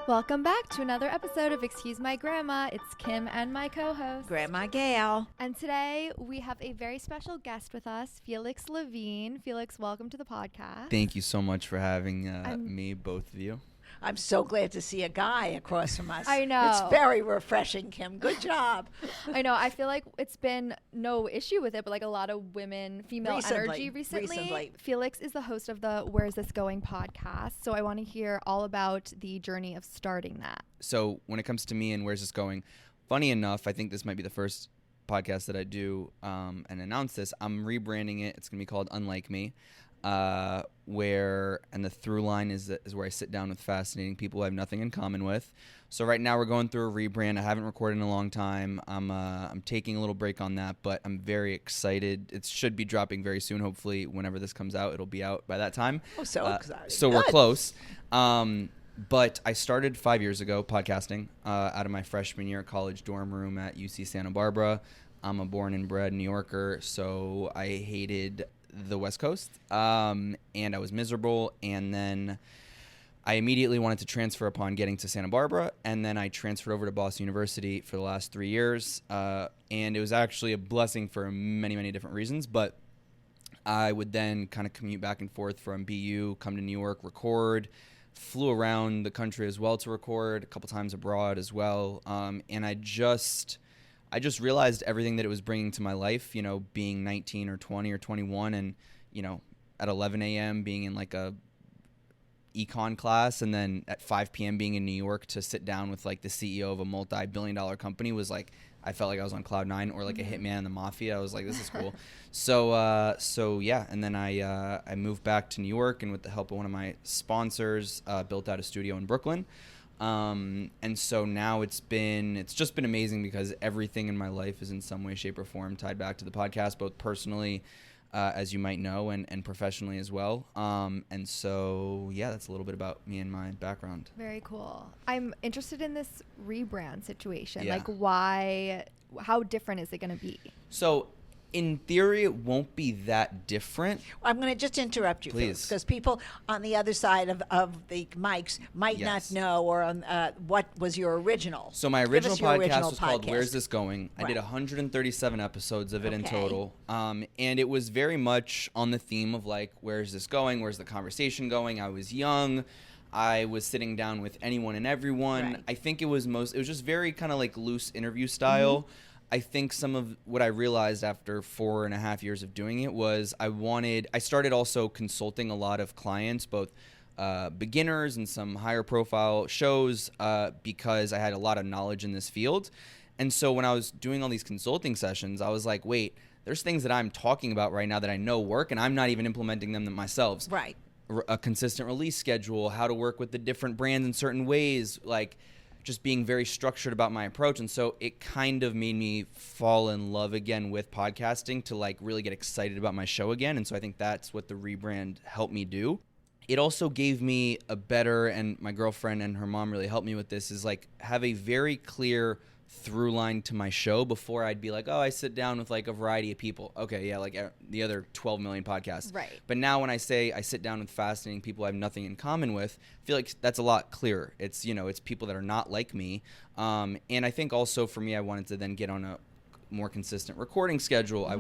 Welcome back to another episode of Excuse My Grandma. It's Kim and my co-host, Grandma Gail. And today we have a very special guest with us, Felix Levine. Felix, welcome to the podcast. Thank you so much for having me, both of you. I'm so glad to see a guy across from us. I know. It's very refreshing, Kim. Good job. I know. I feel like it's been no issue with it, but like a lot of women, female energy recently. Felix is the host of the Where's This Going podcast. So I want to hear all about the journey of starting that. So when it comes to me and Where's This Going, funny enough, I think this might be the first podcast that I do and announce this. I'm rebranding it. It's going to be called Unlike Me. And the through line is where I sit down with fascinating people I have nothing in common with. So right now we're going through a rebrand. I haven't recorded in a long time. I'm taking a little break on that, but I'm very excited. It should be dropping very soon. Hopefully, whenever this comes out, it'll be out by that time. Oh, so excited! So we're close. But I started 5 years ago podcasting out of my freshman year at college dorm room at UC Santa Barbara. I'm a born and bred New Yorker, so I hated the West Coast, and I was miserable, and then I immediately wanted to transfer upon getting to Santa Barbara, and then I transferred over to Boston University for the last 3 years, and it was actually a blessing for many, many different reasons, but I would then kind of commute back and forth from BU, come to New York, record, flew around the country as well to record, a couple times abroad as well, and I just realized everything that it was bringing to my life, being 19 or 20 or 21 and, at 11 a.m. being in like a econ class and then at 5 p.m. being in New York to sit down with like the CEO of a multi-billion-dollar company was like, I felt like I was on cloud nine or like a hitman in the mafia. I was like, this is cool. So yeah. And then I moved back to New York and with the help of one of my sponsors, built out a studio in Brooklyn. And so now it's just been amazing because everything in my life is in some way, shape, or form tied back to the podcast, both personally, as you might know, and professionally as well. And so, yeah, that's a little bit about me and my background. Very cool. I'm interested in this rebrand situation. Yeah. Like how different is it going to be? So in theory, it won't be that different. I'm going to just interrupt you, please, because people on the other side of the mics might not know or what was your original. So my original podcast was called Where's This Going? Right. I did 137 episodes of it in total. And it was very much on the theme of like, where's this going? Where's the conversation going? I was young. I was sitting down with anyone and everyone. Right. I think it was just very kind of like loose interview style. Mm-hmm. I think some of what I realized after 4.5 years of doing it was I started also consulting a lot of clients, both beginners and some higher profile shows, because I had a lot of knowledge in this field. And so when I was doing all these consulting sessions, I was like, wait, there's things that I'm talking about right now that I know work and I'm not even implementing them myself. Right. A consistent release schedule, how to work with the different brands in certain ways, like just being very structured about my approach. And so it kind of made me fall in love again with podcasting to like really get excited about my show again. And so I think that's what the rebrand helped me do. It also gave me a better, and my girlfriend and her mom really helped me with this, is like have a very clear through line to my show. Before I'd be like, oh, I sit down with like a variety of people. Okay, yeah, like the other 12 million podcasts. Right. But now when I say I sit down with fascinating people I have nothing in common with, I feel like that's a lot clearer. It's, it's people that are not like me. And I think also for me, I wanted to then get on a more consistent recording schedule. Mm-hmm.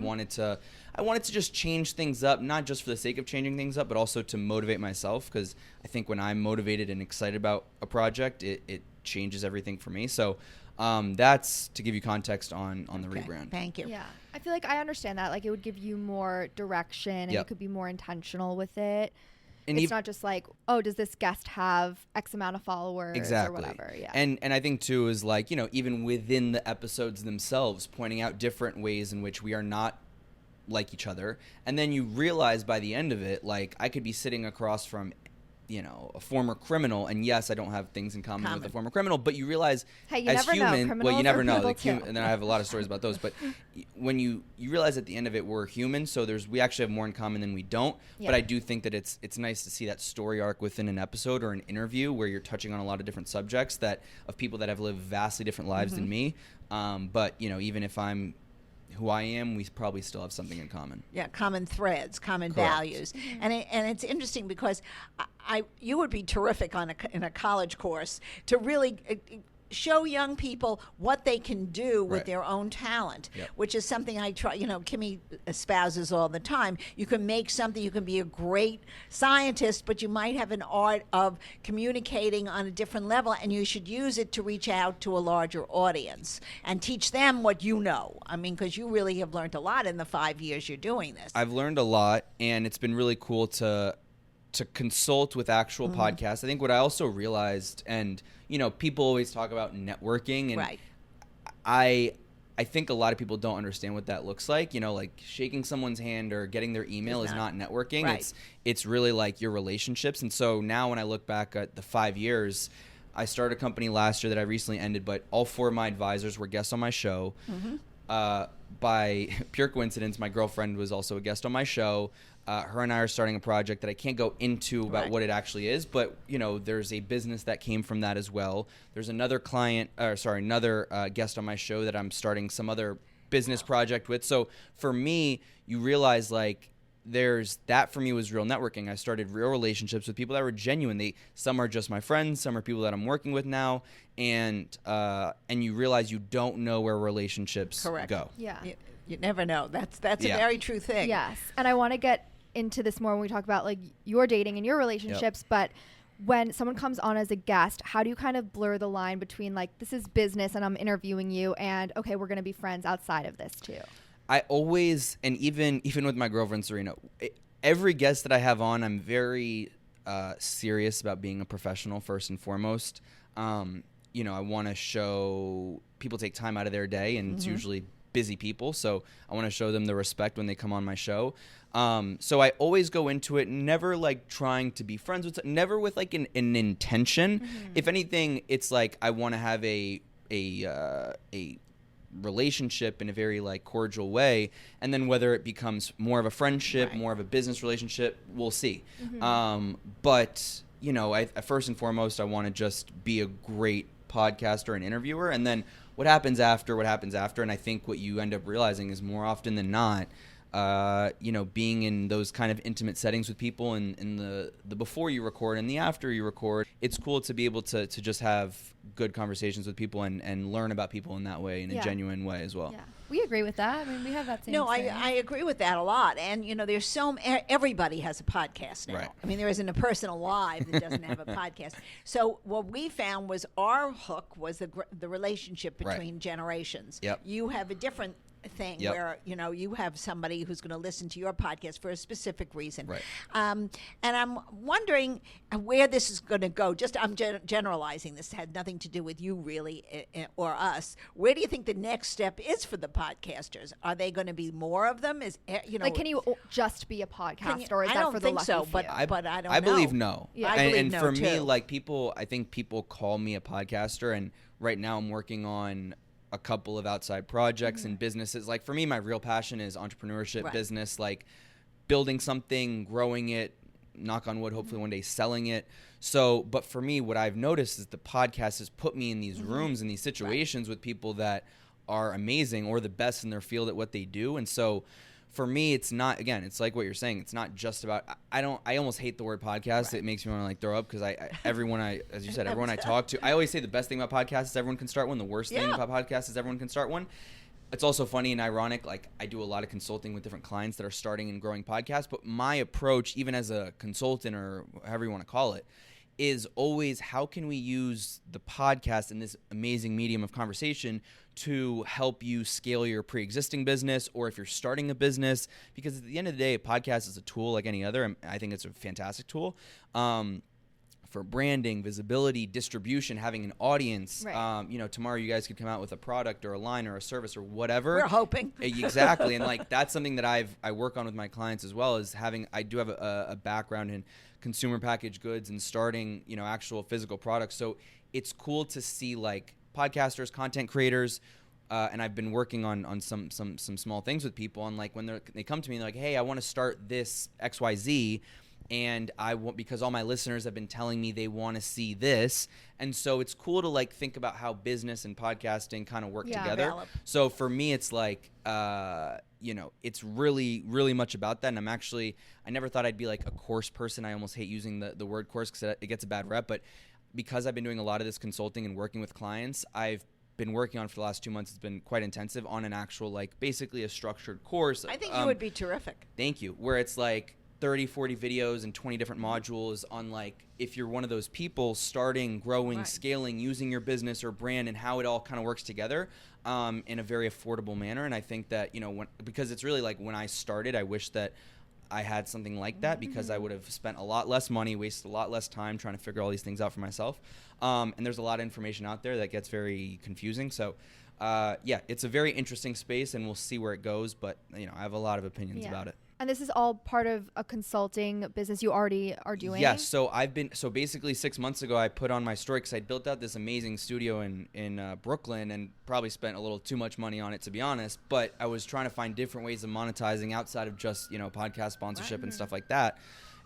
I wanted to just change things up, not just for the sake of changing things up, but also to motivate myself, because I think when I'm motivated and excited about a project, it changes everything for me. So that's to give you context on the rebrand. Thank you. Yeah. I feel like I understand that. Like it would give you more direction and you could be more intentional with it. And it's not just like, oh, does this guest have X amount of followers or whatever. Yeah. And I think too is like, even within the episodes themselves, pointing out different ways in which we are not like each other. And then you realize by the end of it, like I could be sitting across from a former criminal, and yes, I don't have things in common with a former criminal, but you realize as human, well, you never know. And then I have a lot of stories about those, but when you realize at the end of it, we're human, so we actually have more in common than we don't. Yeah. But I do think that it's nice to see that story arc within an episode or an interview where you're touching on a lot of different subjects of people that have lived vastly different lives than me. But even if I'm who I am, we probably still have something in common. Yeah, common threads, common Correct. values, and it's interesting because you would be terrific in a college course to really show young people what they can do with Right. their own talent, Yep. which is something I try. Kimmy espouses all the time. You can make something. You can be a great scientist, but you might have an art of communicating on a different level, and you should use it to reach out to a larger audience and teach them what you know. I mean, because you really have learned a lot in the 5 years you're doing this. I've learned a lot, and it's been really cool to consult with actual podcasts. I think what I also realized, and people always talk about networking, and Right. I think a lot of people don't understand what that looks like. Like shaking someone's hand or getting their email is not networking. Right. It's really like your relationships. And so now when I look back at the 5 years, I started a company last year that I recently ended, but all 4 of my advisors were guests on my show. By pure coincidence, my girlfriend was also a guest on my show. Her and I are starting a project that I can't go into about what it actually is, but there's a business that came from that as well. There's another guest on my show that I'm starting some other business project with. So for me, you realize for me was real networking. I started real relationships with people that were genuine. Some are just my friends, some are people that I'm working with now, and you realize you don't know where relationships go. Yeah. You never know. That's a very true thing. Yes. And I want to get into this more when we talk about your dating and your relationships, but when someone comes on as a guest, how do you kind of blur the line between this is business and I'm interviewing you, and okay, we're going to be friends outside of this too? I always, and even with my girlfriend Serena, every guest that I have on, I'm very serious about being a professional first and foremost. I want to show people take time out of their day, and it's usually busy people, so I want to show them the respect when they come on my show. So I always go into it never trying to be friends with, never with an intention. If anything, it's I want to have a relationship in a very cordial way, and then whether it becomes more of a friendship, more of a business relationship, we'll see. But I first and foremost, I want to just be a great podcaster and interviewer, and then what happens after. And I think what you end up realizing is more often than not, being in those kind of intimate settings with people, and in the before you record and the after you record, it's cool to be able to just have good conversations with people and learn about people in that way, in a genuine way as well. Yeah, we agree with that. I mean, we have that same. No, I agree with that a lot. And there's everybody has a podcast now. Right. I mean, there isn't a person alive that doesn't have a podcast. So what we found was our hook was the relationship between generations. Yep. You have a different thing where you have somebody who's going to listen to your podcast for a specific reason, right? And I'm wondering where this is going to go. Just I'm generalizing. This had nothing to do with you really or us. Where do you think the next step is for the podcasters? Are they going to be more of them? Is can you just be a podcaster, or is that for the lucky few? But I don't know. I believe no. Yeah. I believe and no, for too. me, I think people call me a podcaster, and right now I'm working on a couple of outside projects and businesses. For me, my real passion is entrepreneurship, business, building something, growing it, knock on wood, hopefully one day selling it. So, but for me, what I've noticed is the podcast has put me in these rooms, in these situations with people that are amazing or the best in their field at what they do. And so for me, it's not, again, it's like what you're saying. It's not just about, I almost hate the word podcast. Right. It makes me want to throw up because everyone I talk to, I always say the best thing about podcasts is everyone can start one. The worst thing about podcasts is everyone can start one. It's also funny and ironic. I do a lot of consulting with different clients that are starting and growing podcasts, but my approach, even as a consultant or however you want to call it, is always how can we use the podcast and this amazing medium of conversation to help you scale your pre-existing business, or if you're starting a business, because at the end of the day, a podcast is a tool like any other. I think it's a fantastic tool for branding, visibility, distribution, having an audience. Right. Tomorrow you guys could come out with a product or a line or a service or whatever. We're hoping. Exactly. And that's something that I work on with my clients as well, is I do have a background in consumer packaged goods and starting, actual physical products. So it's cool to see podcasters, content creators, and I've been working on some small things with people. And when they come to me, they're like, hey, I want to start this XYZ. and because all my listeners have been telling me they want to see this, and so it's cool to like think about how business and podcasting kind of work together. Develop. So for me, it's like it's really, really much about that. And I never thought I'd be like a course person. I almost hate using the word course because it gets a bad rep. But because I've been doing a lot of this consulting and working with clients, I've been working on for the last 2 months. It's been quite intensive on an actual, like, basically a structured course. I think you would be terrific. Thank you. Where it's like 30, 40 videos and 20 different modules on, like, if you're one of those people starting, growing, scaling, using your business or brand, and how it all kind of works together in a very affordable manner. And I think that, because it's really like when I started, I wish that I had something like that, because I would have spent a lot less money, wasted a lot less time trying to figure all these things out for myself. And there's a lot of information out there that gets very confusing. So, it's a very interesting space, and we'll see where it goes. But, I have a lot of opinions about it. And this is all part of a consulting business you already are doing? Yes. So basically 6 months ago, I put on my story because I built out this amazing studio in Brooklyn, and probably spent a little too much money on it, to be honest. But I was trying to find different ways of monetizing outside of just, podcast sponsorship and stuff like that.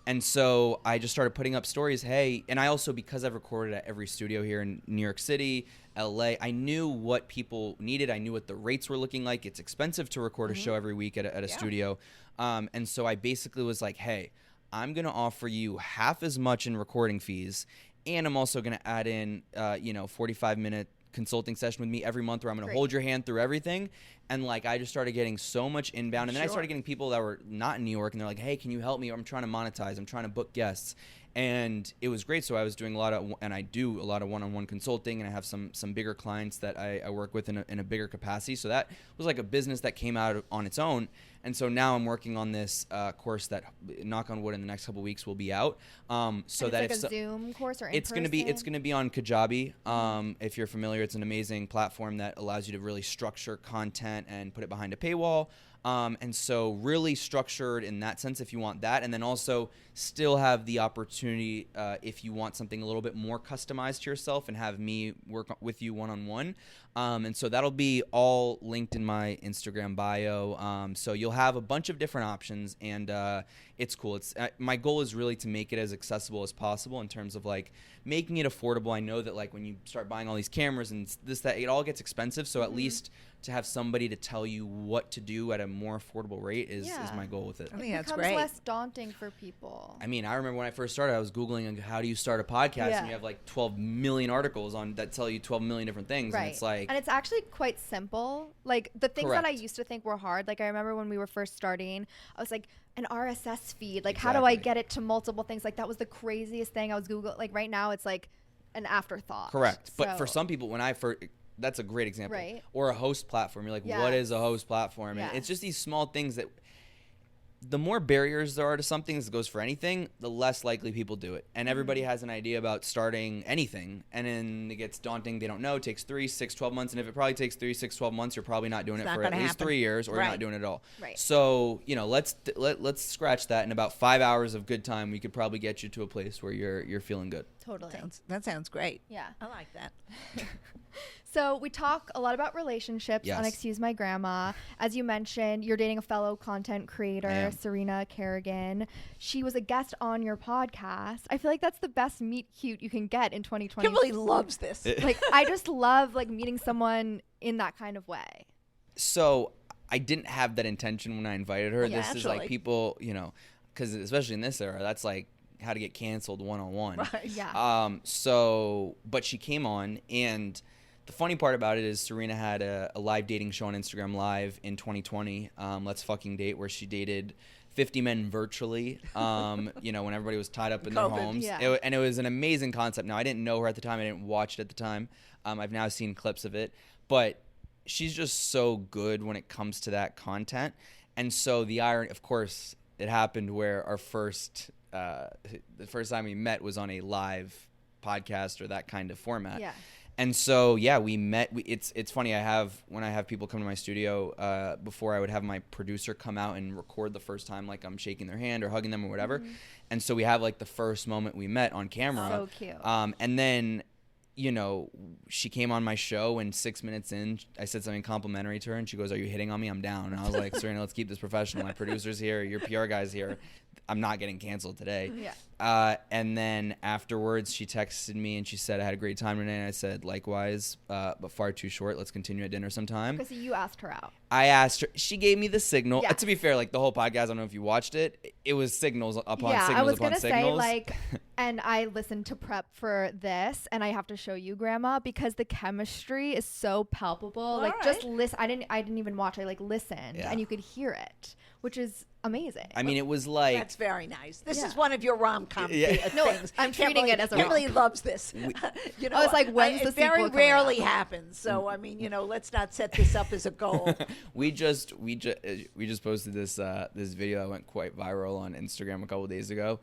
And so I just started putting up stories. Hey, and I also, because I've recorded at every studio here in New York City, LA, I knew what people needed. I knew what the rates were looking like. It's expensive to record a show every week at a studio. And so I basically was like, hey, I'm going to offer you half as much in recording fees, and I'm also going to add in, 45-minute consulting session with me every month where I'm going to hold your hand through everything. And like, I just started getting so much inbound. And then I started getting people that were not in New York, and they're like, hey, can you help me? I'm trying to monetize. I'm trying to book guests. And it was great. So I was doing I do a lot of one-on-one consulting, and I have some bigger clients that I work with in a bigger capacity. So that was like a business that came out on its own. And so now I'm working on this course that, knock on wood, in the next couple of weeks will be out. So that it's like a Zoom course or in it's person? It's gonna be on Kajabi. If you're familiar, it's an amazing platform that allows you to really structure content and put it behind a paywall. And so really structured in that sense if you want that, and then also still have the opportunity if you want something a little bit more customized to yourself and have me work with you one-on-one. And so that'll be all linked in my Instagram bio. So you'll have a bunch of different options, and it's cool. My goal is really to make it as accessible as possible in terms of like making it affordable. I know that like when you start buying all these cameras and this, that, it all gets expensive. So at least to have somebody to tell you what to do at a more affordable rate is my goal with it. I think that's great. It becomes less daunting for people. I mean, I remember when I first started, I was Googling how do you start a podcast, and you have like 12 million articles that tell you 12 million different things. And it's like, and it's actually quite simple. Like the things that I used to think were hard. Like I remember when we were first starting, I was like, an RSS feed. Like how do I get it to multiple things? Like that was the craziest thing. I was Googling. Like right now, it's like an afterthought. Correct. But for some people, that's a great example. Right. Or a host platform. You're like, what is a host platform? And it's just these small things that the more barriers there are to something, this goes for anything, the less likely people do it. And everybody has an idea about starting anything, and then it gets daunting. They don't know. It takes 3, 6, 12 months. And if it probably takes 3, 6, 12 months, you're probably not doing it for at least 3 years, or you're not doing it at all. Right. So, let's scratch that. In about 5 hours of good time, we could probably get you to a place where you're feeling good. Totally. That sounds great. Yeah. I like that. So we talk a lot about relationships on Excuse My Grandma. As you mentioned, you're dating a fellow content creator, Serena Kerrigan. She was a guest on your podcast. I feel like that's the best meet cute you can get in 2020. Kimberly loves this. Like, I just love like meeting someone in that kind of way. So I didn't have that intention when I invited her. Yeah, this is like people, because especially in this era, that's like how to get canceled one-on-one. Right. Yeah. But she came on, and the funny part about it is Serena had a live dating show on Instagram Live in 2020, Let's Fucking Date, where she dated 50 men virtually, when everybody was tied up in their homes. Yeah. And it was an amazing concept. Now, I didn't know her at the time. I didn't watch it at the time. I've now seen clips of it. But she's just so good when it comes to that content. And so the irony, of course, it happened where our the first time we met was on a live podcast or that kind of format. Yeah. And so, we met. It's funny. When I have people come to my studio, before I would have my producer come out and record the first time, like I'm shaking their hand or hugging them or whatever. Mm-hmm. And so we have like the first moment we met on camera. So cute. And then you know, she came on my show, and 6 minutes in, I said something complimentary to her, and she goes, "Are you hitting on me? I'm down." And I was like, "Serena, let's keep this professional. My producer's here. Your PR guy's here. I'm not getting canceled today." Yeah. And then afterwards, she texted me and she said, "I had a great time today." And I said, "Likewise, but far too short. Let's continue at dinner sometime." Because you asked her out. I asked her. She gave me the signal. Yeah. To be fair, like the whole podcast, I don't know if you watched it. It was signals upon signals I was upon gonna signals. say, like, and I listened to prep for this, and I have to show you, Grandma, because the chemistry is so palpable. All like, right. just listen. I didn't even watch. I like listened, Yeah. and you could hear it, which is amazing. I mean, it was like That's very nice. This Yeah. is one of your rom-com Yeah. No, things. I'm treating it as a Kimberly rom-com. loves this. You know, I was like, when's the it very sequel coming rarely out? happens. So I mean, you know, let's not set this up as a goal. we just posted this this video that went quite viral on Instagram a couple of days ago,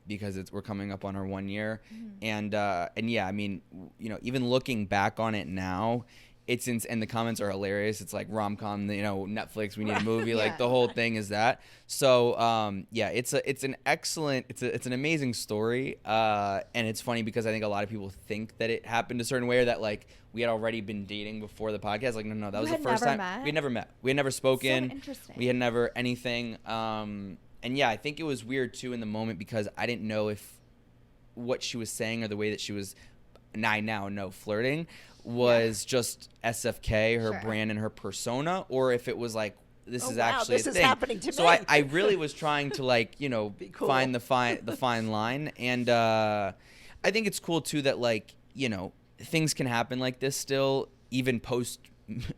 because we're coming up on our 1 year, and yeah, I mean, you know, even looking back on it now, and the comments are hilarious. It's like rom-com, you know, Netflix, we need a movie, Yeah. like the whole thing is that. So yeah, it's an amazing story, and it's funny because I think a lot of people think that it happened a certain way, or that like we had already been dating before the podcast. Like no, that was the first time we had never met. We had never spoken. So interesting. We had never anything. And yeah, I think it was weird too in the moment because I didn't know if what she was saying or the way that she was, I now know, flirting was just SFK, her Sure. brand and her persona, or if it was like, this Oh, is wow, actually this a is thing. happening to so me. I really was trying to, like, you know, Be cool. find the fine line. And I think it's cool too that, like, you know, things can happen like this still, even post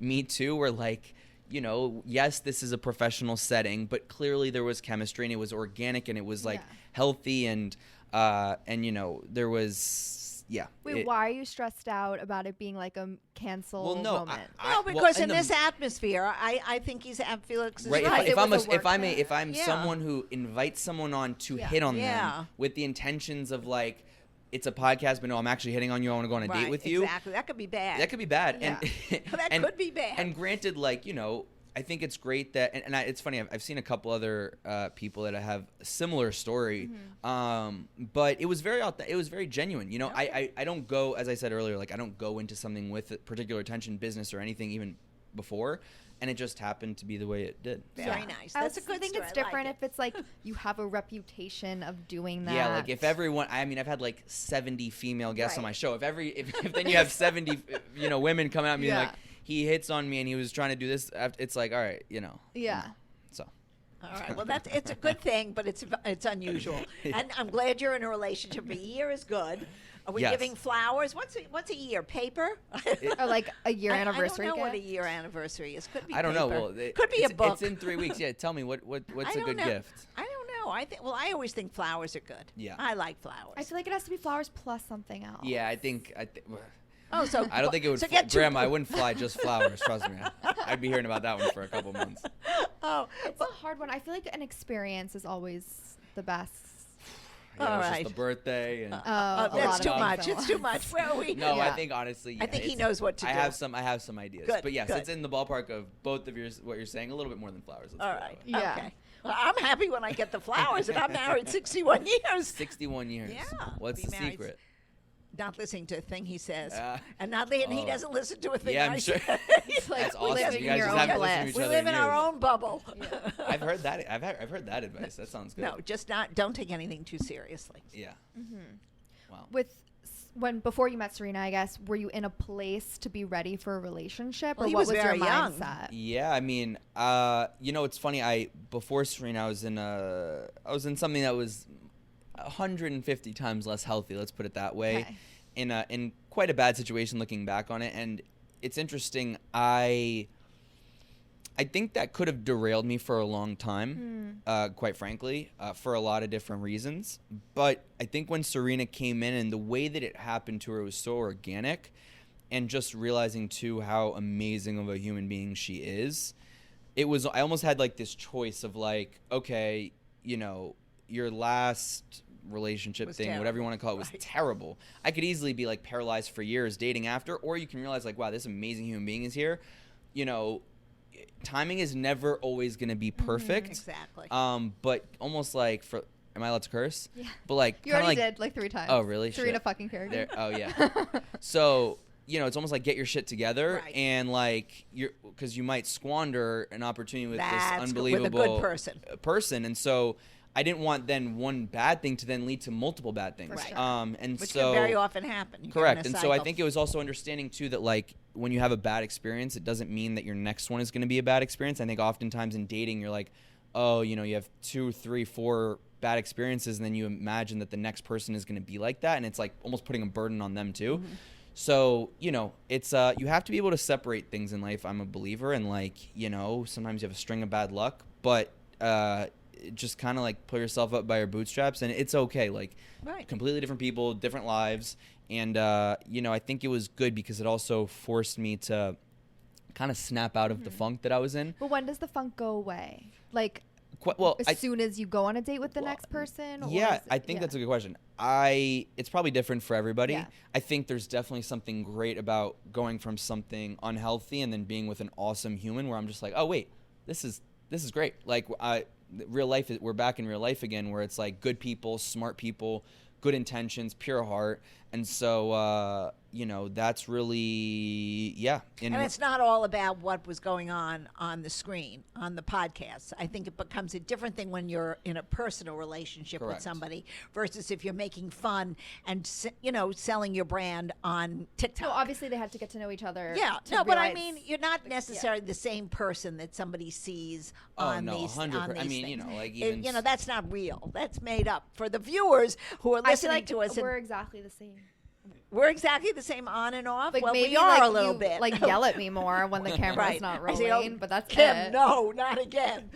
Me Too, where like, you know, yes, this is a professional setting, but clearly there was chemistry and it was organic and it was like Yeah. healthy and you know, there was, yeah. Wait, why are you stressed out about it being like a cancel Well, no, moment? No, because in this atmosphere, I think Felix is right. right. If It I'm was a work if I'm Yeah. someone who invites someone on to Yeah. hit on Yeah. them with the intentions of like, it's a podcast, but no, I'm actually hitting on you. I want to go on a date with you. Exactly. That could be bad. That could be bad. Yeah. And That could be bad. And granted, like, you know, I think it's great that, it's funny, I've seen a couple other people that have a similar story, but it was very genuine. You know, I don't go, as I said earlier, like, I don't go into something with particular attention, business or anything even before, and it just happened to be the way it did. Very nice. That's a good I think story. it's I like different it. if it's like you have a reputation of doing that. Yeah, like if everyone, I mean, I've had like 70 female guests on Right. my show. If then you have 70, you know, women come out and be Yeah. like, he hits on me and he was trying to do this, it's like, all right, you know. Yeah. So. All right. Well, it's a good thing, but it's unusual. And I'm glad you're in a relationship. A year is good. Are we Yes. giving flowers? What's a year? Paper? Or like a year anniversary I don't know what a gift? year anniversary is. Could be. I don't know. paper. Well, Could be a book. It's in 3 weeks. Yeah, tell me what's I a don't good know. gift? I don't know. I always think flowers are good. Yeah. I like flowers. I feel like it has to be flowers plus something else. Yeah, I think Oh, so I don't think it would. So get two- Grandma, I wouldn't fly just flowers. Trust me, I'd be hearing about that one for a couple months. Oh, It's a hard one. I feel like an experience is always the best. Yeah, All it was right. just the birthday and. A lot that's of too things much. at It's too once. much. Where are we? No, Yeah. I think honestly, yeah, I think he it's- knows what to I do. have some ideas. Good, But yes, good. it's in the ballpark of both of what you're saying. A little bit more than flowers. Let's All put it right. that way. Yeah. Okay. Well, I'm happy when I get the flowers, and I'm married 61 years. 61 years. Yeah, What's be the married. secret? Not listening to a thing he says, Uh, and not he oh. doesn't listen to a thing Yeah, I I'm sure. say. It's like That's awesome. living You guys your just own have to listen to bliss. each We other live in our news. own bubble. I've heard that. I've heard that advice. That sounds good. No, just not. Don't take anything too seriously. Yeah. Wow. Before you met Serena, I guess, were you in a place to be ready for a relationship, Well, or he what was was your very young. mindset? Yeah, I mean, you know, it's funny. Before Serena, I was in something that was 150 times less healthy. Let's put it that way. Okay. In quite a bad situation, looking back on it, and it's interesting. I think that could have derailed me for a long time, quite frankly, for a lot of different reasons. But I think when Serena came in and the way that it happened to her was so organic, and just realizing too how amazing of a human being she is, I almost had like this choice of like, okay, you know, your last relationship Was thing, whatever you want to call it, was right. terrible. I could easily be like paralyzed for years dating after, or you can realize like, wow, this amazing human being is here. You know, timing is never always going to be perfect. Exactly. But almost like Am I allowed to curse? Yeah. But like, you already did like 3 times. Oh, really? Serena fucking character. Oh yeah. So, you know, it's almost like get your shit together, right. and like because you might squander an opportunity with this unbelievable with a good person. And so I didn't want then one bad thing to then lead to multiple bad things. Right. And which so can very often happen. Correct. And so I think it was also understanding too that like when you have a bad experience, it doesn't mean that your next one is going to be a bad experience. I think oftentimes in dating, you're like, oh, you know, you have 2, 3, 4 bad experiences, and then you imagine that the next person is going to be like that, and it's like almost putting a burden on them too. Mm-hmm. So, you know, it's you have to be able to separate things in life. I'm a believer, and like, you know, sometimes you have a string of bad luck, but just kind of like pull yourself up by your bootstraps, and it's okay. Like, right. Completely different people, different lives, and you know, I think it was good because it also forced me to kind of snap out of the funk that I was in. But when does the funk go away? Like, soon as you go on a date with the next person? Yeah, I think that's a good question. It's probably different for everybody. Yeah. I think there's definitely something great about going from something unhealthy and then being with an awesome human where I'm just like, oh wait, this is great. Like real life, we're back in real life again, where it's like good people, smart people, good intentions, pure heart. And so, you know, that's really, yeah. And it's not all about what was going on the screen, on the podcast. I think it becomes a different thing when you're in a personal relationship Correct. with somebody versus if you're making fun and, you know, selling your brand on TikTok. No, obviously they had to get to know each other. Yeah, no, but I mean, you're not necessarily the same person that somebody sees on these 100%. I mean, things. you know, like even you know, that's not real. That's made up for the viewers who are listening to us. We're exactly the same. We're exactly the same on and off. Like well, maybe we are like a little bit. Like yell at me more when the camera's right. not I say, rolling, but that's Kim, it. no, not again.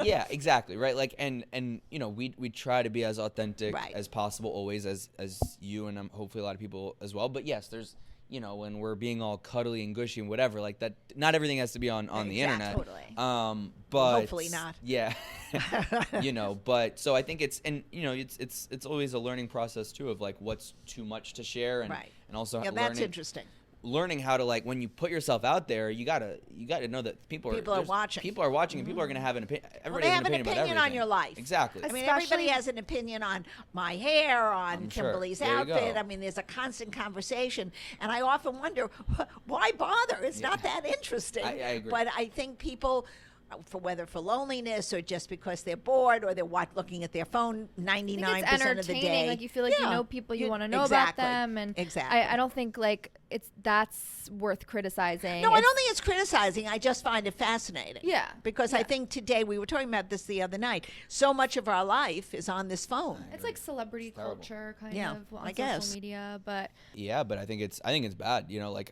Yeah, exactly, right? Like, and you know, we try to be as authentic right. as possible, always, as you and hopefully a lot of people as well. But yes, there's, you know, when we're being all cuddly and gushy and whatever, like that, not everything has to be on the internet. Totally. But hopefully not. Yeah. You know, but so I think it's, and you know, it's always a learning process too of like what's too much to share, and right. and also that's interesting. Learning how to, like, when you put yourself out there, you gotta know that people are watching. People are watching, and people are gonna have an opinion. Everybody they has have an opinion on your life. Exactly. I mean, everybody has an opinion on my hair, on Kimberly's outfit. I mean, there's a constant conversation, and I often wonder why bother. It's not that interesting. I agree. But I think people, for loneliness or just because they're bored or they're looking at their phone 99% of the day. Like you feel like you know people, you want to know about them, and I don't think like that's worth criticizing. No, I don't think it's criticizing. I just find it fascinating. Yeah, because I think today, we were talking about this the other night, so much of our life is on this phone. It's like celebrity culture kind of on social media, but yeah, but I think it's bad. You know, like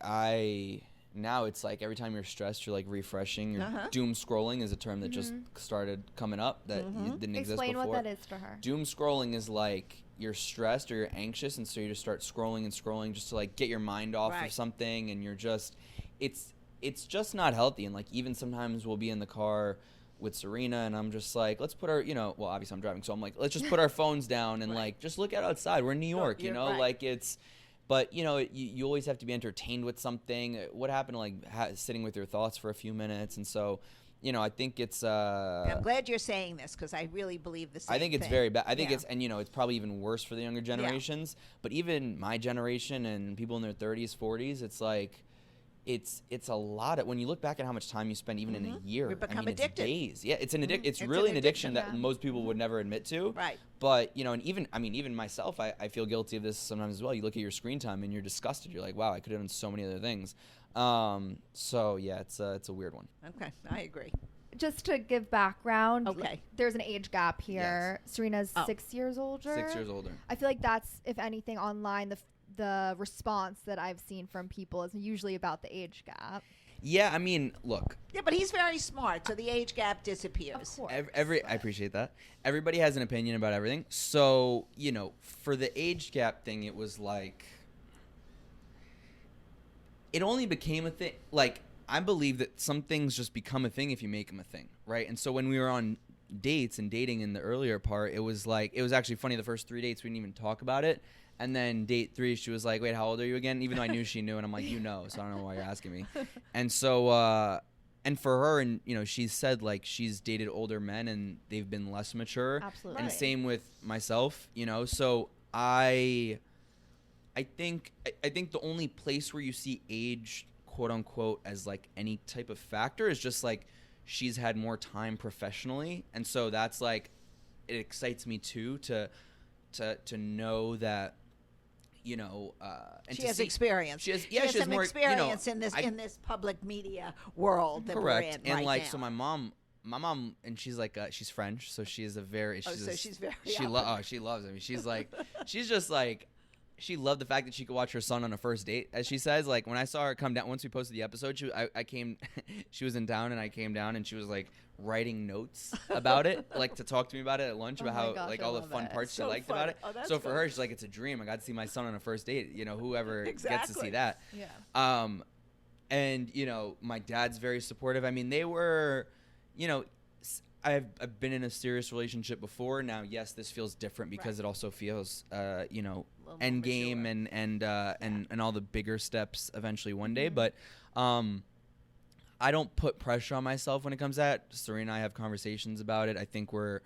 now it's like every time you're stressed, you're like refreshing. You're doom scrolling is a term that just started coming up that didn't exist before. Explain what that is for her. Doom scrolling is like you're stressed or you're anxious, and so you just start scrolling and scrolling just to like get your mind off of something, and you're just, it's just not healthy. And like even sometimes we'll be in the car with Serena, and I'm just like, let's put our, you know, well obviously I'm driving, so I'm like, let's just put our phones down and like just look out outside. We're in New York, you know, like it's. But, you know, you always have to be entertained with something. What happened to, like, sitting with your thoughts for a few minutes? And so, you know, I think it's... I'm glad you're saying this because I really believe the same thing. I think it's thing. very bad. I think it's... And, you know, it's probably even worse for the younger generations. Yeah. But even my generation and people in their 30s, 40s, it's like... It's a lot of, when you look back at how much time you spend even in a year. We become It's addicted. days. Yeah, it's it's really an addiction that most people would never admit to. Right. But, you know, and even myself, I feel guilty of this sometimes as well. You look at your screen time and you're disgusted. You're like, wow, I could have done so many other things. So yeah, it's a weird one. Okay, I agree. Just to give background, there's an age gap here. Yes. Serena's 6 years older. 6 years older. I feel like that's, if anything, online, the response that I've seen from people is usually about the age gap. Yeah, I mean, look. Yeah, but he's very smart, so the age gap disappears. Of course. I appreciate that. Everybody has an opinion about everything. So, you know, for the age gap thing, it was like, it only became a thing. Like, I believe that some things just become a thing if you make them a thing, right? And so when we were on dates and dating in the earlier part, it was like, it was actually funny. The first 3 dates, we didn't even talk about it. And then date 3, she was like, wait, how old are you again? Even though I knew she knew. And I'm like, you know, so I don't know why you're asking me. And so, and for her, and she's said like she's dated older men and they've been less mature. Absolutely. And same with myself, so I think the only place where you see age, quote unquote, as like any type of factor is just like she's had more time professionally, and so that's like it excites me too to know that and she has experience. She has some more experience in this public media world that correct. we're in And right like now. so my mom, and she's like she's French, so she is a very she's very she loves it. I mean, she's like she's just like she loved the fact that she could watch her son on a first date, as she says. Like when I saw her come down, once we posted the episode, I came, she was in town and I came down and she was like writing notes about it, like to talk to me about it at lunch about how gosh, like I all the love fun it. parts she So liked funny. about it. Oh, that's So for fun. her, she's like, it's a dream. I got to see my son on a first date. Whoever gets to Exactly. see that. Yeah. And my dad's very supportive. I mean, they were, I've been in a serious relationship before. Now, yes, this feels different because it also feels, end game and all the bigger steps eventually one day. But I don't put pressure on myself when it comes to that. Serena and I have conversations about it. I think we're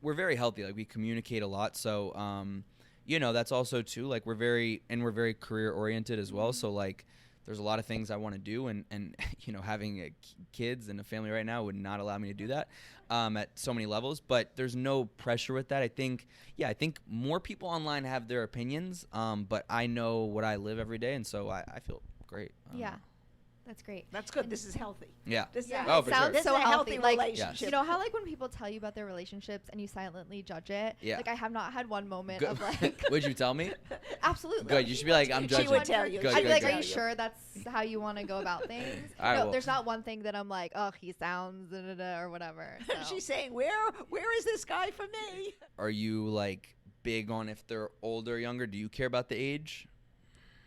very healthy. Like we communicate a lot. So, that's also too, like we're very career oriented as well. So like, there's a lot of things I want to do, and having kids and a family right now would not allow me to do that at so many levels. But there's no pressure with that. I think more people online have their opinions, but I know what I live every day, and so I feel great. Yeah. That's great. That's good. This is healthy. Yeah. This is Yeah. Oh, It for sounds sure. This so is a healthy Like, relationship. you know how like when people tell you about their relationships and you silently judge it? Yeah. Like I have not had one moment Good. of like Would you tell me? absolutely. Good. You should be like, I'm judging. She would tell you. Good, I'd be like, good. are you sure that's how you want to go about things? All right, No, well. there's not one thing that I'm like, oh, he sounds da, da, da, or whatever. So. She's saying, where is this guy for me? Are you like big on if they're older or younger? Do you care about the age?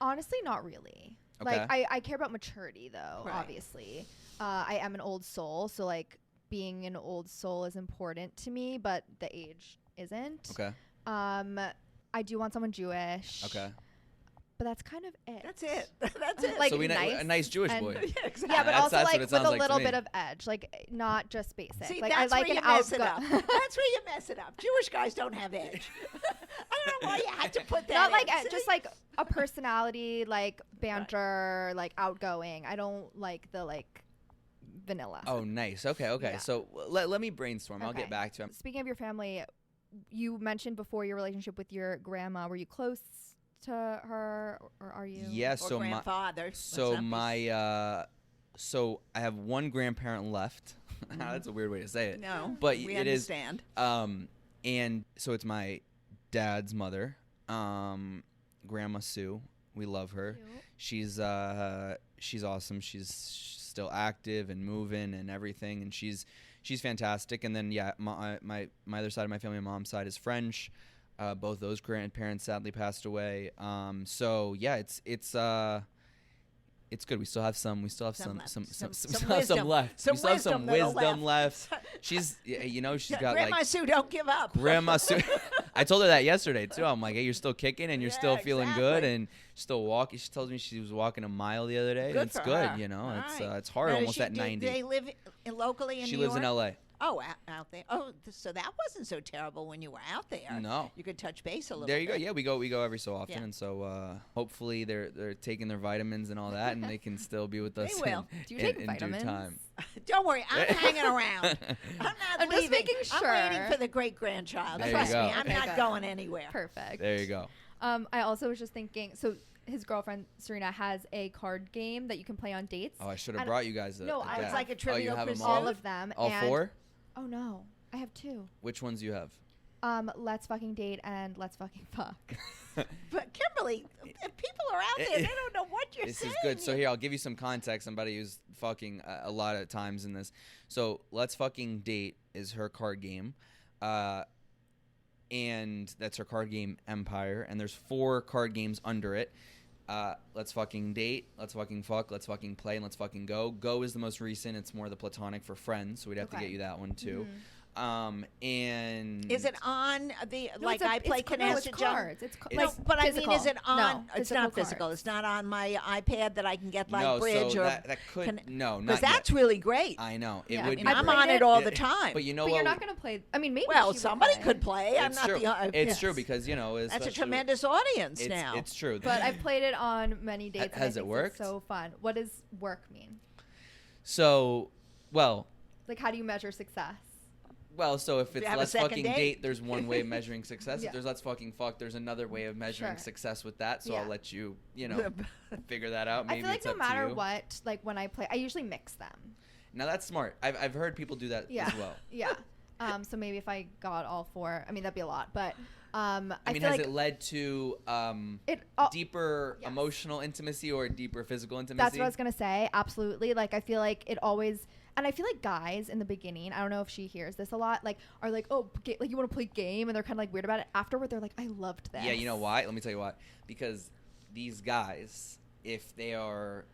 Honestly, not really. Okay. Like I care about maturity though, Right. obviously. I am an old soul, so like being an old soul is important to me, but the age isn't. Okay. I do want someone Jewish. Okay. But that's kind of it. That's it. That's it. Like so nice a nice Jewish and- boy. Yeah, exactly. Yeah, but That's- also that's like what it with sounds a like to little me. bit of edge, like not just basic. See, like that's I like where an you mess it outgo- up. That's where you mess it up. Jewish guys don't have edge. I don't know why you had to put that. Not like in. just like a personality, like banter, like outgoing. I don't like the like vanilla. Oh, nice. Okay. Yeah. So let me brainstorm. I'll Okay. get back to him. Speaking of your family, you mentioned before your relationship with your grandma. Were you close to her, or are you? Yeah. Or So grandfather. so I have one grandparent left. That's a weird way to say it. No, but we it is. understand. And so it's my dad's mother, Grandma Sue. We love her. Cute. She's awesome. She's still active and moving and everything, and she's fantastic. And then my other side of my family, my mom's side, is French. Both those grandparents sadly passed away. So yeah, it's good. We still have some Some left. wisdom. We still have some wisdom left. She's she's got Grandma like Sue, don't give up. Grandma Sue. I told her that yesterday too. I'm like, hey, you're still kicking and you're Yeah, still feeling good exactly. and still walking. She tells me she was walking a mile the other day. Good and it's for good, her. It's Right. it's hard Now, almost at do 90. they live locally in She New lives York? in LA. Oh, out there. Oh, so that wasn't so terrible when you were out there. No. You could touch base a little There you go. bit. Yeah, we go every so often, Yeah. and so hopefully they're taking their vitamins and all that, and they can still be with us. They will. Do you in take due vitamins? time. Don't worry, I'm hanging around. I'm not I'm just leaving. making I'm waiting sure. for the great grandchild. There you Trust me, go. I'm Okay, not good. going anywhere. Perfect. There you go. I also was just thinking. So his girlfriend Serena has a card game that you can play on dates. Oh, I should have And- brought you guys. No, a I- deck. It's like a Oh, you Trivial have them Pursuit. all of them. All and, four? Oh no, I have two. Which ones do you have? Let's fucking date and let's fucking fuck. But Kimberly, if people are out there, they don't know what you're This saying. is good. So here, I'll give you some context. Somebody who's fucking a lot of times in this. So Let's Fucking Date is her card game. And that's her card game empire. And there's 4 card games under it. Let's Fucking Date, Let's Fucking Fuck, Let's Fucking Play, and Let's Fucking Go. Go is the most recent. It's more the platonic for friends, so we'd have to Okay. get you that one too. And is it on the No, I play Canasta it's cards. It's but physical. I mean, is it on? No, it's not physical physical. cards. It's not on my iPad that I can get like no, bridge so or that could no, not because that's yet. really great. I know it Yeah. would. I mean, be I'm great. on it all the time. But you know But what? you're not going to play. I mean, maybe. Well, she would somebody play. could play. I'm It's not true. the. It's yes. true because you know That's a especially- tremendous audience it's, now. It's true. But I've played it on many dates. Has and I it think worked? It's so fun. What does work mean? So, well, Like, how do you measure success? so if it's have a let's second fucking date? date, there's one way of measuring success. Yeah. If there's let's fucking fuck, there's another way of measuring Sure. success with that. So Yeah. I'll let you, figure that out. Maybe I feel like it's no up matter to you. what, like when I play, I usually mix them. Now that's smart. I've heard people do that Yeah. as well. Yeah. So maybe if I got all four, I mean that'd be a lot. But I mean, feel has like it led to deeper yes. emotional intimacy or deeper physical intimacy? that's what I was gonna say. Absolutely. Like I feel like it always. And I feel like guys in the beginning, I don't know if she hears this a lot, like are like, oh, like you want to play game, and they're kind of like weird about it. Afterward, they're like, I loved this. Yeah, you know why? Let me tell you why. Because these guys, if they are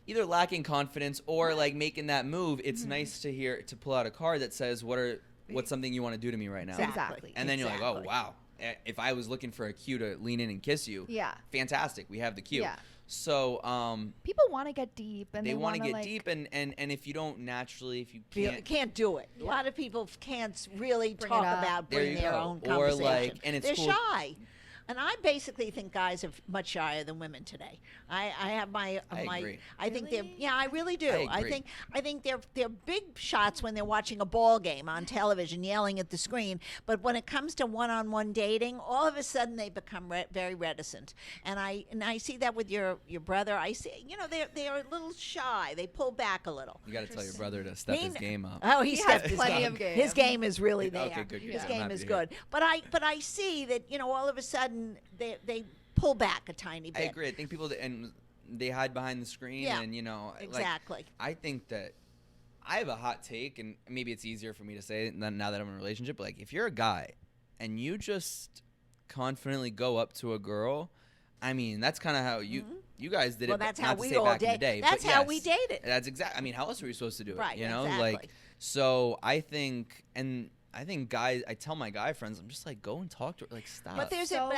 either lacking confidence or like making that move, it's nice to pull out a card that says, what's something you want to do to me right now? Exactly. And then you're like, oh wow, if I was looking for a cue to lean in and kiss you, Yeah. fantastic, we have the cue. Yeah. So people want to get deep, and they want to get like, deep, and if you don't naturally, if you Can't do it. A lot of people can't really Bring talk it up. about There bringing you their go. own Or, conversation. like, and it's They're cool. shy. And I basically think guys are much shyer than women today. I have my I agree. I think they're Really? I really do. I agree. I think they're big shots when they're watching a ball game on television, yelling at the screen. But when it comes to one-on-one dating, all of a sudden they become very reticent. And I see that with your brother. I see they're a little shy. They pull back a little. You got to tell your brother to step his game up. Oh, he He stepped has his plenty game. of game. His game is really there. Okay, good. His I'm game happy is to hear. good. But I see that all of a sudden they pull back a tiny bit. I agree. I think people they hide behind the screen, Yeah, and exactly. Like, I think that I have a hot take, and maybe it's easier for me to say it now that I'm in a relationship. But like, if you're a guy and you just confidently go up to a girl, I mean, that's kind of how you guys did it. Well, that's not how to we say all back in the date. day. That's but how yes, we dated. That's exactly. I mean, how else are we supposed to do it? Right, Like, exactly. so I think guys, I tell my guy friends, I'm just like, go and talk to her. Like, stop. But there's So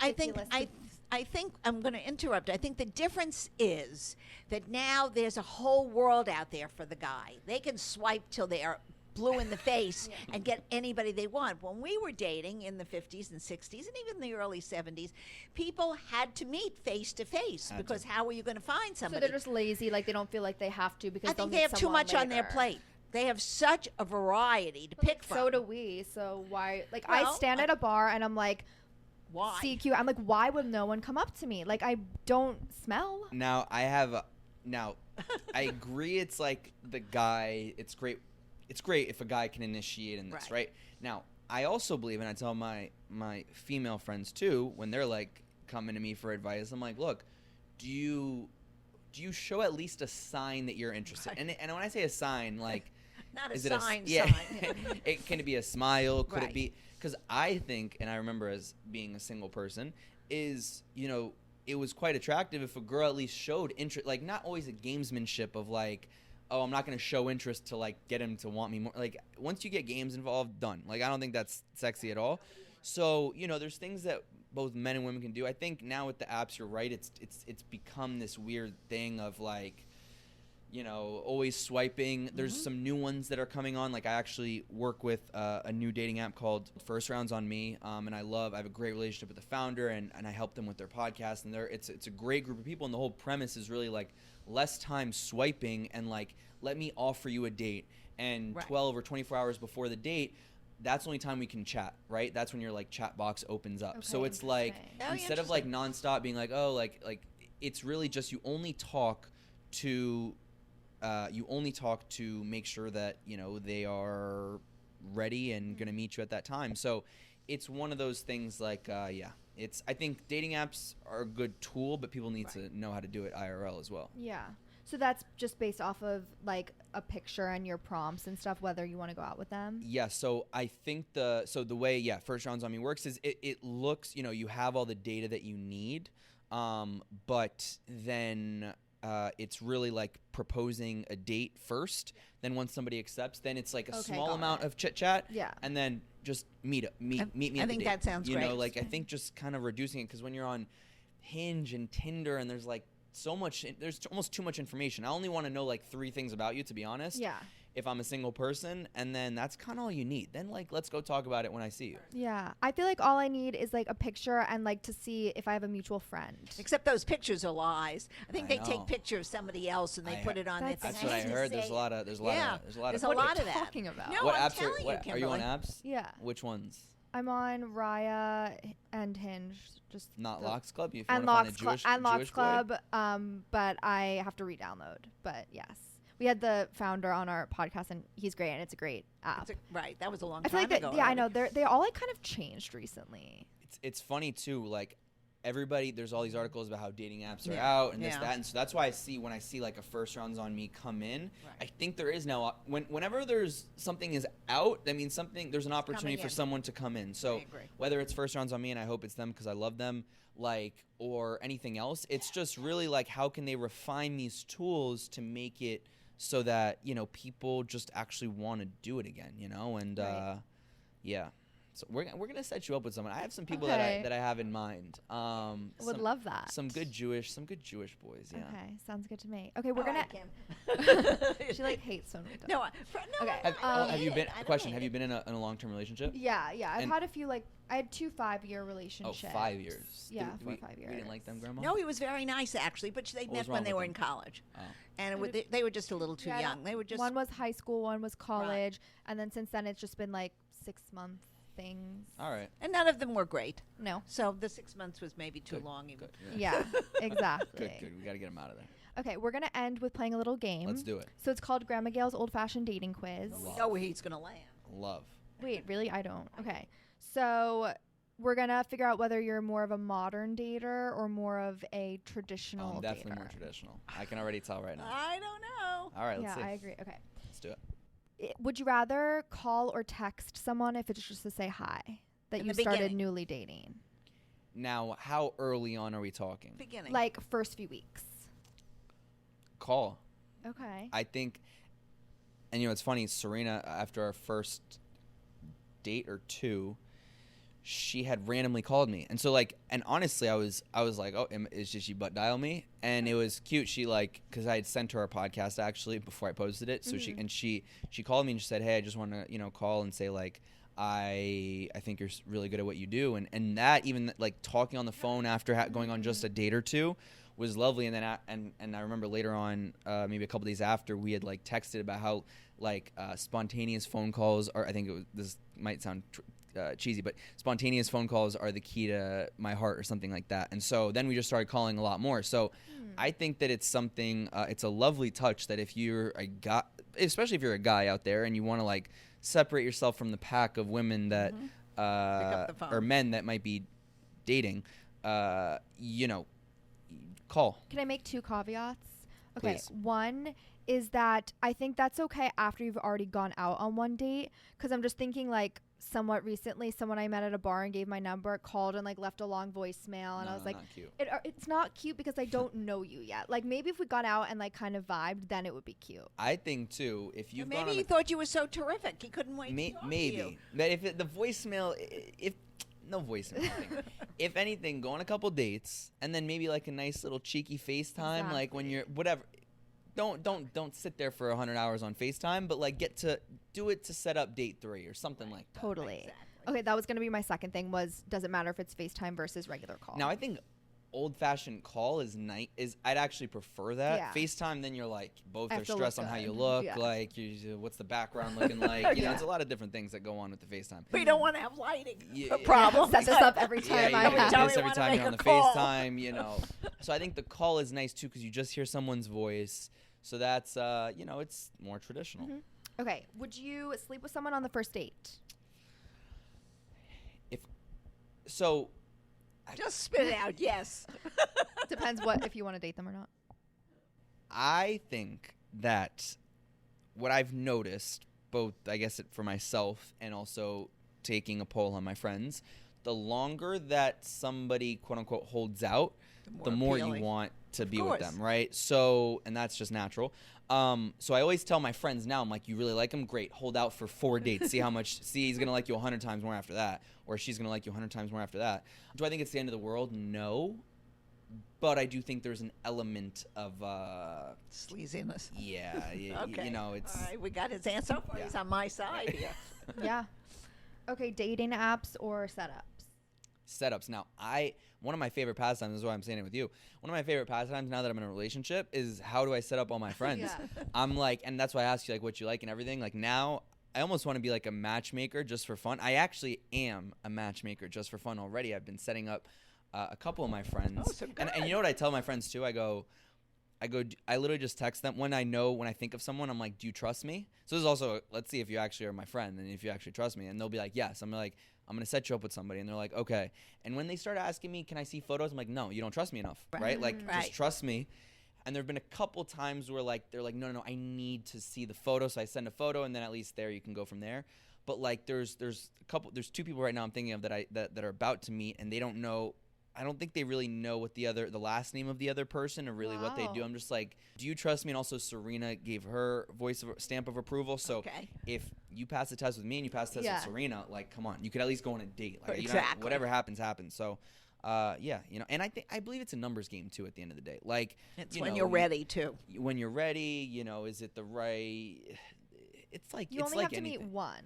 I think ridiculous. I think I'm going to interrupt. I think the difference is that now there's a whole world out there for the guy. They can swipe till they are blue in the face and get anybody they want. When we were dating in the 50s and 60s and even the early 70s, people had to meet face to face because how were you going to find So somebody? they're just lazy, like they don't feel like they have to because I think they'll they meet have too someone much on their later. plate. They have such a variety to pick from. So do we. So why? Like Well, I stand at a bar and I'm like, Why? CQ. I'm like, why would no one come up to me? Like I don't smell. Now I agree. It's like the guy. It's great. It's great if a guy can initiate in this, right? Now I also believe, and I tell my female friends too, when they're like coming to me for advice, I'm like, look, do you show at least a sign that you're interested? Right. And when I say a sign, like, Not a is it sign. yeah? sign. Can it be a smile? Could Right. it be? Because I think, and I remember as being a single person, is it was quite attractive if a girl at least showed interest, like not always a gamesmanship of like, oh, I'm not going to show interest to like get him to want me more. Like once you get games involved, done. Like I don't think that's sexy at all. So there's things that both men and women can do. I think now with the apps, you're right. It's become this weird thing of like, always swiping. There's some new ones that are coming on. Like I actually work with a new dating app called First Rounds on Me, and I have a great relationship with the founder, and I help them with their podcast. And it's a great group of people, and the whole premise is really like less time swiping and like let me offer you a date, and Right. 12 or 24 hours before the date. That's the only time we can chat, right? That's when your like chat box opens up. So Okay, it's like interesting. Oh, instead of like nonstop being like, oh, like it's really just you only talk to make sure that they are ready and going to meet you at that time. So it's one of those things like I think dating apps are a good tool, but people need to know how to do it IRL as well. Yeah. So that's just based off of like a picture and your prompts and stuff, whether you want to go out with them. Yeah, so I think the way First Rounds on Me works is it looks, you have all the data that you need, but then it's really like proposing a date first. Then once somebody accepts, then it's like a small amount of chit chat. Yeah. And then just meet me at the date. I think that sounds great. great. You know, like I think just kind of reducing it, because when you're on Hinge and Tinder and there's like so much, there's almost too much information. I only want to know like 3 things about you, to be honest. Yeah. If I'm a single person, and then that's kind of all you need. Then like, let's go talk about it when I see you. Yeah. I feel like all I need is like a picture and like to see if I have a mutual friend. Except those pictures are lies. I think they know. take pictures of somebody else and they put it on their thing. That's what I heard. There's a lot of there's a What lot are of you that. talking about? No, What I'm apps telling are you on Kimberly. apps? Yeah. Which ones? I'm on Raya and Hinge. Just Not the- Locks Club. If you and want Locks to find a Club and Locks Jewish boy? Club. But I have to re-download. But yes, we had the founder on our podcast, and he's great, and it's a great app. Right, that was a long I feel time like ago. I know they all like kind of changed recently. It's funny too. Like everybody, there's all these articles about how dating apps are out and this, that, and so that's why when I see like a first rounds on me come in, I think there is now whenever there's something is out, that means there's an opportunity for someone to come in. So whether it's first rounds on me, and I hope it's them because I love them, like, or anything else, it's just really like how can they refine these tools to make it so that, you know, people just actually want to do it again, you know, and yeah. So we're gonna set you up with someone. I have some people that I have in mind. Would love that. Some good Jewish boys. Yeah. Okay, sounds good to me. Okay, we're gonna. She like hates when we talk. No, Okay. Have you been? Question: Have you been in a long-term relationship? Yeah. I've had a few I had 2 5-year relationships. Oh, 5 years. Yeah, Did 4 or 5 years. We didn't like them, Grandma. No, he was very nice actually, but they met when they were in college, and they were just a little too young. They were just one was high school, one was college, and then since then it's just been like 6-month things. All right. and none of them were great. No. So the 6 months was maybe too long. Even. Good. Yeah, exactly. Good. We got to get them out of there. Okay, we're gonna end with playing a little game. Let's do it. So it's called Grandma Gail's Old-Fashioned Dating Quiz. We know where he's gonna land. Love. Wait, really? I don't. Okay, so we're gonna figure out whether you're more of a modern dater or more of a traditional I'm definitely dater. more traditional. I can already tell right now. I don't know. All right, let's Yeah, see. I agree. Okay. Let's do it. Would you rather call or text someone if it's just to say hi that In you the started beginning. newly dating? Now, how early on are we talking? Beginning. Like first few weeks. Call. Okay. I think, and you know, it's funny, Serena, after our first date or 2, she had randomly called me. And so like, and honestly, I was like, oh, is she butt dial me? And it was cute. She like, cause I had sent her a podcast actually before I posted it. So she called me and she said, hey, I just want to, you know, call and say like, I think you're really good at what you do. And that even like talking on the phone after going on just a date or 2 was lovely. And then and I remember later on, maybe a couple days after, we had like texted about how like spontaneous phone calls are, I think this might sound cheesy, but spontaneous phone calls are the key to my heart or something like that. And so then we just started calling a lot more. So I think that it's something, it's a lovely touch that if you're a guy, especially if you're a guy out there and you want to like separate yourself from the pack of women that, or men that might be dating, you know, call. Can I make 2 caveats? Okay. Please. One is that I think that's okay after you've already gone out on one date, because I'm just thinking like somewhat recently, someone I met at a bar and gave my number, called and like left a long voicemail, and I was like, not cute. It's not cute because I don't know you yet. Like maybe if we got out and like kind of vibed, then it would be cute. I think too, if you've maybe he thought you were so terrific, he couldn't wait to talk to you. That if the voicemail, no voicemail thing. If anything, go on a couple dates and then maybe like a nice little cheeky FaceTime, like when you're whatever. Don't sit there for 100 hours on FaceTime, but like get to do it to set up date 3 or something like that. Totally. Exactly. Okay, that was going to be my second thing was, does it matter if it's FaceTime versus regular call? Now I think old-fashioned call is I'd actually prefer that. Yeah. FaceTime, then you're like both I are have to stressed look on how good. you look, Yeah. like what's the background looking like. You know, it's a lot of different things that go on with the FaceTime. We don't want to have lighting Yeah. problems. Set this up every time Yeah, I you have. do this we every wanna time make you're on a the call. FaceTime, you know. So I think the call is nice too because you just hear someone's voice. So that's you know, it's more traditional. Okay, would you sleep with someone on the first date? Just spit it out. Yes. Depends if you want to date them or not. I think that what I've noticed, both I guess for myself and also taking a poll on my friends, the longer that somebody quote unquote holds out, the more you appealing. want to be with them, right? So, and that's just natural. So I always tell my friends now, I'm like, you really like him? Great. Hold out for 4 dates. See he's going to like you 100 times more after that. Or she's going to like you 100 times more after that. Do I think it's the end of the world? No. But I do think there's an element of sleaziness. Yeah. Okay. You know, it's... All right, we got his answer. Yeah. He's on my side here. Yeah. Okay, dating apps or setups? Now, one of my favorite pastimes, this is why I'm saying it with you. One of my favorite pastimes now that I'm in a relationship is how do I set up all my friends? Yeah. I'm like, and that's why I ask you like what you like and everything. Like now, I almost want to be like a matchmaker just for fun. I actually am a matchmaker just for fun already. I've been setting up a couple of my friends. Oh, so good. And you know what I tell my friends too? I literally just text them when I think of someone, I'm like, do you trust me? So this is also, let's see if you actually are my friend and if you actually trust me. And they'll be like, yes. I'm like, I'm going to set you up with somebody. And they're like, okay. And when they start asking me, can I see photos? I'm like, no, you don't trust me enough, right? Like, just trust me. And there have been a couple times where like, they're like, no, I need to see the photo. So I send a photo and then at least there you can go from there. But like, there's 2 people right now I'm thinking of that are about to meet and they don't know. I don't think they really know what the last name of the other person or really what they do. I'm just like, do you trust me? And also Serena gave her stamp of approval. So if you pass the test with me and you pass the test with Serena, like, come on, you could at least go on a date. Like, exactly. Whatever happens. So, and I believe it's a numbers game too at the end of the day. Like, it's when you're ready too. When you're ready, is it the right, it's like, you only have to anything. meet one.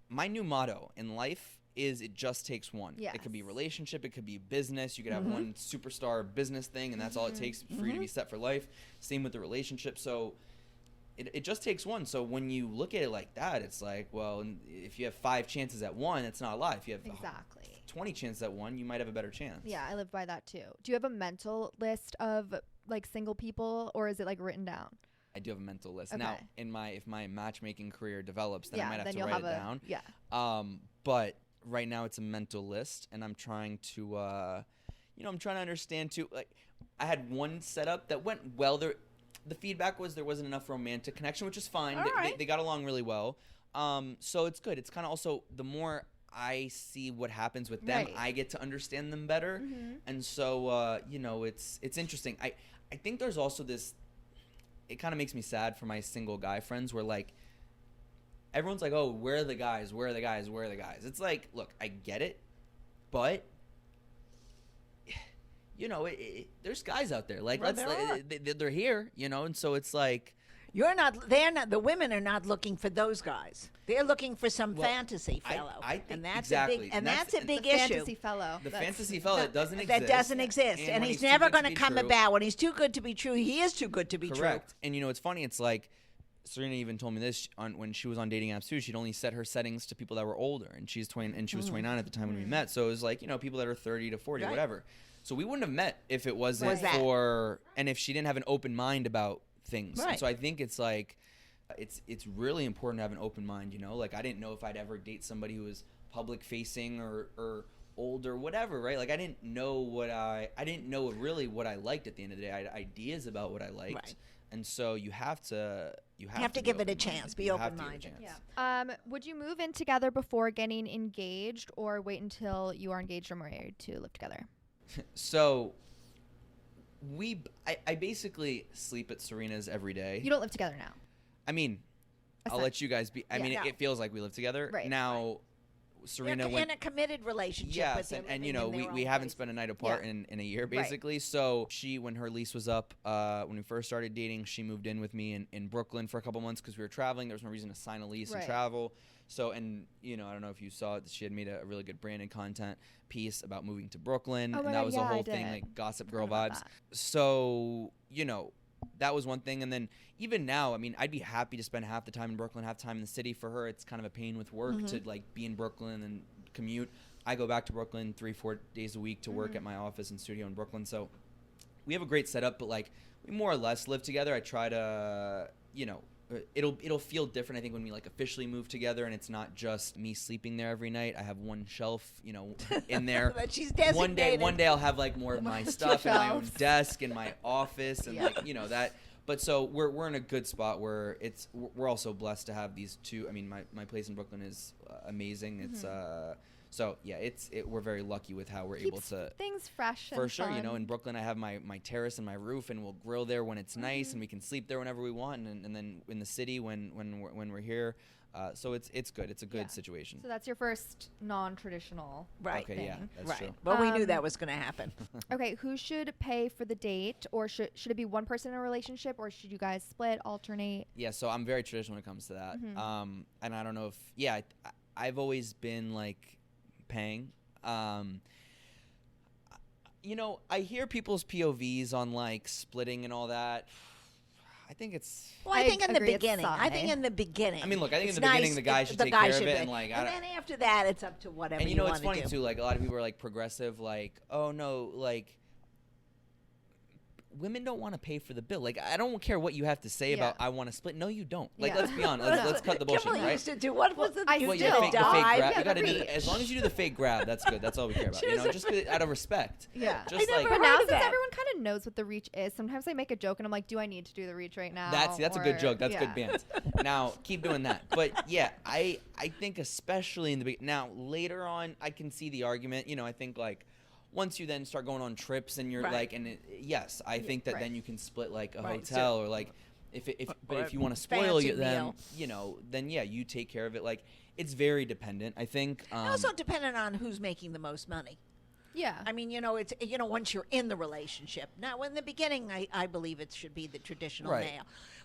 My new motto in life is it just takes one. Yes. It could be relationship, it could be business. You could have one superstar business thing and that's all it takes for you to be set for life. Same with the relationship. So it just takes one. So when you look at it like that, it's like, well, if you have 5 chances at one, it's not a lot. If you have 20 chances at one, you might have a better chance. Yeah, I live by that too. Do you have a mental list of like single people or is it like written down? I do have a mental list. Okay. Now, if my matchmaking career develops, then I might have then to write it down. Yeah. But right now it's a mental list, and I'm trying to, I'm trying to understand too. Like, I had one setup that went well. The feedback was there wasn't enough romantic connection, which is fine. They got along really well. So it's good. It's kind of also the more I see what happens with them, I get to understand them better, and so it's interesting. I think there's also this. It kind of makes me sad for my single guy friends where like everyone's like, oh, where are the guys? Where are the guys? Where are the guys? It's like, look, I get it, but there's guys out there. Like, they're here, and so it's like they're not. The women are not looking for those guys. They're looking for some fantasy fellow, I think and that's exactly. that's a big the issue. Fantasy fellow. The fantasy fellow that doesn't exist. That doesn't exist, and he's never going to come about. When he's too good to be true, he is too good to be true. Correct. And it's funny. It's like Serena even told me this when she was on dating apps too. She'd only set her settings to people that were older, and she was 29 at the time when we met. So it was like people that are 30 to 40, whatever. So we wouldn't have met if it wasn't for, and if she didn't have an open mind about things. Right. And so I think it's like. It's really important to have an open mind, Like, I didn't know if I'd ever date somebody who was public facing or old or whatever, right? Like, I didn't know really what I liked at the end of the day. I had ideas about what I liked. Right. And so you have to give it a chance. Be open-minded. Yeah. Would you move in together before getting engaged or wait until you are engaged or married to live together? So I basically sleep at Serena's every day. You don't live together now. I mean, I'll let you guys be. I mean, it feels like we live together. Right. now. Serena in a committed relationship. Yes, and we haven't spent a night apart in a year basically. Right. So when her lease was up, when we first started dating, she moved in with me in Brooklyn for a couple months because we were traveling. There was no reason to sign a lease and travel. So I don't know if you saw it, she had made a really good branded content piece about moving to Brooklyn, and that was a whole thing, like Gossip Girl vibes. So that was one thing. And then even now, I mean, I'd be happy to spend half the time in Brooklyn, half the time in the city. For her, it's kind of a pain with work to like be in Brooklyn and commute. I go back to Brooklyn 3-4 days a week to work at my office and studio in Brooklyn. So we have a great setup, but like we more or less live together. I try to, it'll feel different, I think, when we like officially move together and it's not just me sleeping there every night. I have one shelf, in there. That she's designated. One day I'll have like more of my stuff in my own desk in my office and like, that. But so we're in a good spot where we're also blessed to have these two. I mean, my place in Brooklyn is amazing. It's So yeah, we're very lucky with how we're able to things fresh for and sure. fun. You know, in Brooklyn, I have my terrace and my roof, and we'll grill there when it's nice, and we can sleep there whenever we want, and then in the city when we're here. So it's good. It's a good situation. So that's your first non-traditional right okay, thing. yeah, that's true. Well, we knew that was going to happen. Okay, who should pay for the date, or should it be one person in a relationship, or should you guys split, alternate? Yeah, so I'm very traditional when it comes to that. And I don't know if I've always been like paying. You know, I hear people's POVs on like splitting and all that. I think it's. Well, I think in the beginning. I think in the beginning. I mean, look, I think in the beginning the guy should take care of it, and like. And then after that, it's up to whatever. And you know, it's funny too. Like a lot of people are like progressive, like, oh no, like. Women don't want to pay for the bill. Like, I don't care what you have to say about I want to split. No, you don't. Like, let's be honest. Let's cut the bullshit, Kimberly right? used to do what was the the fake grab. You got to do as long as you do the fake grab. That's good. That's all we care about. You know, just out of respect. Yeah. Just I never But heard now of since that. everyone kind of knows what the reach is, sometimes I make a joke and I'm like, do I need to do the reach right now? That's a good joke. That's good bands. Now keep doing that. But yeah, I think especially in the now later on, I can see the argument. You know, I think like. Once you then start going on trips and you're like, and yes, I think that then you can split like a hotel or like, but if you want to spoil them, you know, then yeah, you take care of it. Like it's very dependent. I think. Also dependent on who's making the most money. Yeah. I mean, you know, it's once you're in the relationship. Now, in the beginning, I believe it should be the traditional male.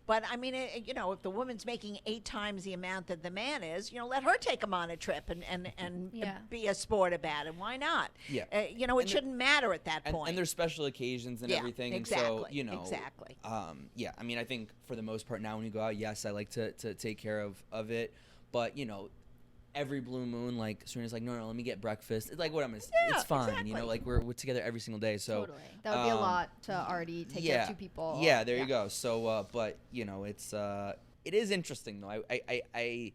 But I mean, if the woman's making 8 times the amount that the man is, let her take him on a trip and be a sport about it. Why not? Yeah. It shouldn't matter at that point. And there's special occasions and everything. Exactly. And so, Exactly. Yeah. I mean, I think for the most part now when you go out, yes, I like to take care of it. But, every blue moon, like Serena's like, no, let me get breakfast. It's like what it's fine, exactly. Like we're together every single day. So totally. That would be a lot to already take care of 2 people. Yeah, there you go. So, but it's it is interesting though. I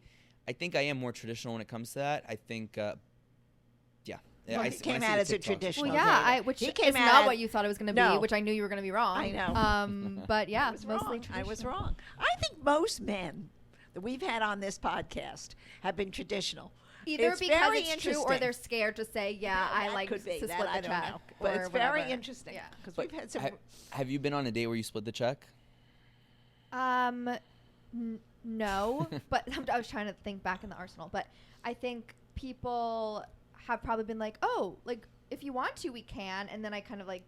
think I am more traditional when it comes to that. I think, He came out as a traditional. Well, yeah, which is not what you thought it was going to be, which I knew you were going to be wrong. I know. But yeah, mostly traditional. I was wrong. I think most men that we've had on this podcast have been traditional. Either because it's true or they're scared to say, I like to split the check. Know. But it's very interesting. Yeah. Because we've had some. Have you been on a date where you split the check? No, but I was trying to think back in the arsenal. But I think people have probably been like, oh, like if you want to, we can. And then I kind of like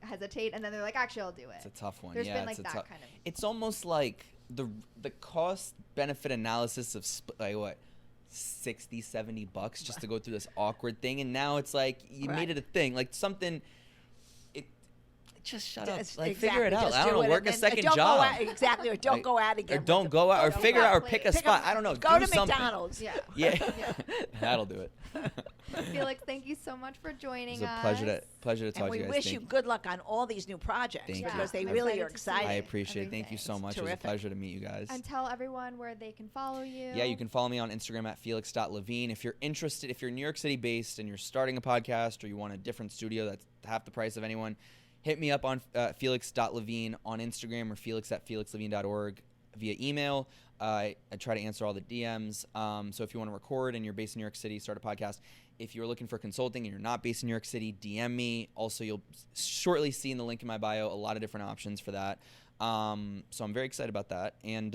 hesitate. And then they're like, actually, I'll do it. It's a tough one. There's been like that kind of. It's almost like the cost benefit analysis of like what $60, $70 just to go through this awkward thing, and now it's like you made it a thing, like something. Just shut up, like figure it out. Just I don't know, work a second job. Exactly, or don't go out again. Or don't go out, or figure out, or pick a spot. I don't know. Go do to something. McDonald's. Yeah. That'll do it. Felix, thank you so much for joining us. It was a pleasure to talk to you guys. And we wish you good luck on all these new projects because they really are exciting. I appreciate it. Thank you so much. It was a pleasure to meet you guys. And tell everyone where they can follow you. Yeah, you can follow me on Instagram at felix.levine. If you're interested, if you're New York City based and you're starting a podcast or you want a different studio that's half the price of anyone, hit me up on felix.levine on Instagram or felix@felixlevine.org via email. I try to answer all the DMs. So if you want to record and you're based in New York City, start a podcast. If you're looking for consulting and you're not based in New York City, DM me. Also, you'll shortly see in the link in my bio a lot of different options for that. So I'm very excited about that. And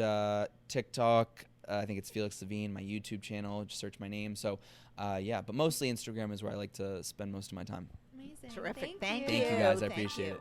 TikTok, I think it's Felix Levine, my YouTube channel. Just search my name. So but mostly Instagram is where I like to spend most of my time. Amazing. Terrific. Thank you. Thank you guys. I appreciate it.